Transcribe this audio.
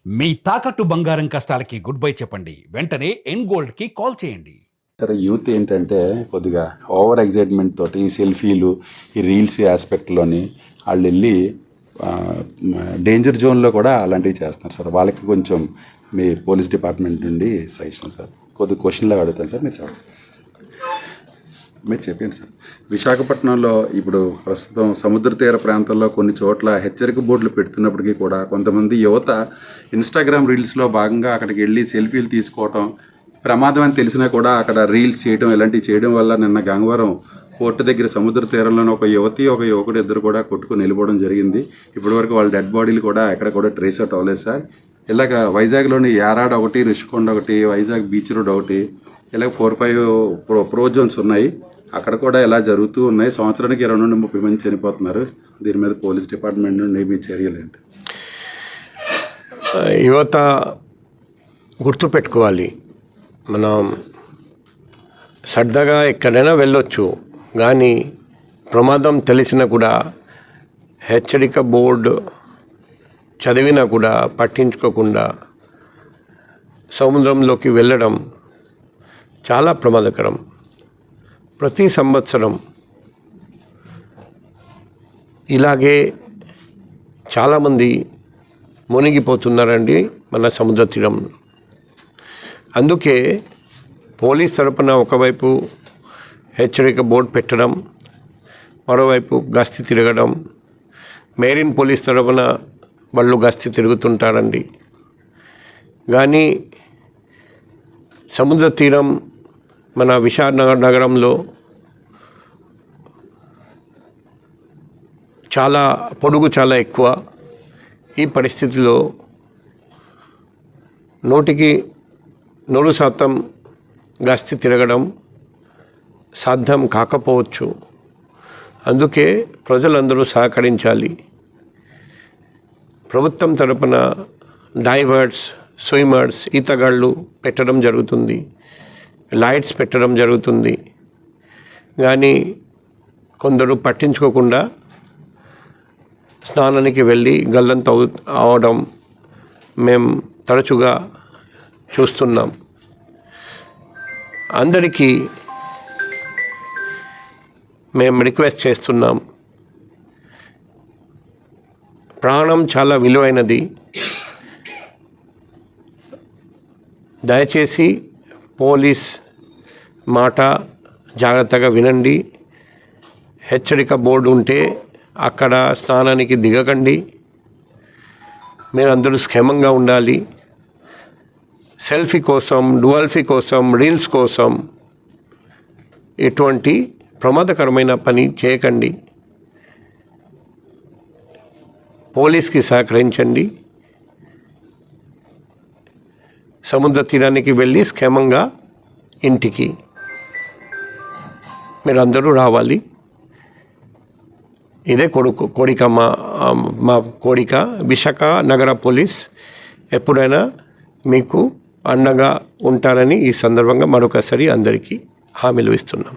మీ తాకట్టు బంగారం కష్టాలకి good bye చెప్పండి. వెంటనే ఎన్ గోల్డ్కి కాల్ చేయండి. సరే, యూత్ ఏంటంటే కొద్దిగా ఓవర్ ఎగ్జైట్మెంట్ తోటి ఈ సెల్ఫీలు, ఈ రీల్స్ ఆస్పెక్ట్లోని వాళ్ళు వెళ్ళి డేంజర్ జోన్లో కూడా అలాంటివి చేస్తున్నారు సార్. వాళ్ళకి కొంచెం మీ పోలీస్ డిపార్ట్మెంట్ నుండి సజెషన్ సార్. కొద్ది క్వశ్చన్లాగా అడుగుతాను సార్, మీరు చెప్పండి సార్. విశాఖపట్నంలో ఇప్పుడు ప్రస్తుతం సముద్ర తీర ప్రాంతాల్లో కొన్ని చోట్ల హెచ్చరిక బోర్డులు పెడుతున్నప్పటికీ కూడా కొంతమంది యువత ఇన్స్టాగ్రామ్ రీల్స్లో భాగంగా అక్కడికి వెళ్ళి సెల్ఫీలు తీసుకోవటం ప్రమాదం అని తెలిసినా కూడా అక్కడ రీల్స్ చేయడం, ఇలాంటివి చేయడం వల్ల నిన్న గంగవరం పోర్టు దగ్గర సముద్ర తీరంలోనే ఒక యువతి, ఒక యువకుడు ఇద్దరు కూడా కొట్టుకుని వెళ్ళిపోవడం జరిగింది. ఇప్పటివరకు వాళ్ళ డెడ్ బాడీలు కూడా ఎక్కడ కూడా ట్రేస్ అవుట్ అవ్వలేదు సార్. ఇలాగ వైజాగ్లోని యారాడ్ ఒకటి, రిషికొండ ఒకటి, వైజాగ్ బీచ్ రోడ్ ఒకటి, ఇలాగ 4-5 ప్రో జోన్స్ ఉన్నాయి. అక్కడ కూడా ఇలా జరుగుతూ ఉన్నాయి. సంవత్సరానికి 20 నుండి 30 మంది చనిపోతున్నారు. దీని మీద పోలీస్ డిపార్ట్మెంట్ నుండి మీ చర్యలు ఏంటి? యువత గుర్తుపెట్టుకోవాలి, మనం సరదాగా ఎక్కడైనా వెళ్ళొచ్చు, కానీ ప్రమాదం తెలిసినా కూడా హెచ్చరిక బోర్డు చదివినా కూడా పట్టించుకోకుండా సముద్రంలోకి వెళ్ళడం చాలా ప్రమాదకరం. ప్రతి సంవత్సరం ఇలాగే చాలామంది మునిగిపోతున్నారండి మన సముద్ర తీరం. అందుకే పోలీస్ తరపున ఒకవైపు హెచ్చరిక బోర్డు పెట్టడం, మరోవైపు గస్తీ తిరగడం, మెరీన్ పోలీస్ తరపున వాళ్ళు గస్తీ తిరుగుతుంటారండి. కానీ సముద్ర తీరం మన విశాఖనగర్ నగరంలో పొడుగు చాలా ఎక్కువ. ఈ పరిస్థితిలో 100% గస్తీ తిరగడం సాధ్యం కాకపోవచ్చు. అందుకే ప్రజలందరూ సహకరించాలి. ప్రభుత్వం తరపున డైవర్స్, స్విమ్మర్స్, ఈతగాళ్ళు పెట్టడం జరుగుతుంది, లైట్స్ పెట్టడం జరుగుతుంది. కానీ కొందరు పట్టించుకోకుండా స్నానానికి వెళ్ళి గల్లంత అవడం మేము తరచుగా చూస్తున్నాం. అందరికీ మేము రిక్వెస్ట్ చేస్తున్నాం, ప్రాణం చాలా విలువైనది. దయచేసి పోలీస్ మాట జాగ్రత్తగా వినండి. హెచ్చరిక బోర్డు ఉంటే అక్కడ స్నానానికి దిగకండి. మీరందరూ క్షేమంగా ఉండాలి. సెల్ఫీ కోసం, డువల్ఫీ కోసం, రీల్స్ కోసం ఎటువంటి ప్రమాదకరమైన పని చేయకండి. పోలీస్కి సహకరించండి. సముద్ర తీరానికి వెళ్ళి క్షేమంగా ఇంటికి మీరందరూ రావాలి. ఇదే కోరిక, మా కోరిక. విశాఖ నగర పోలీస్ ఎప్పుడైనా మీకు అండగా ఉంటారని ఈ సందర్భంగా మరొకసారి అందరికీ హామీలు ఇస్తున్నాం.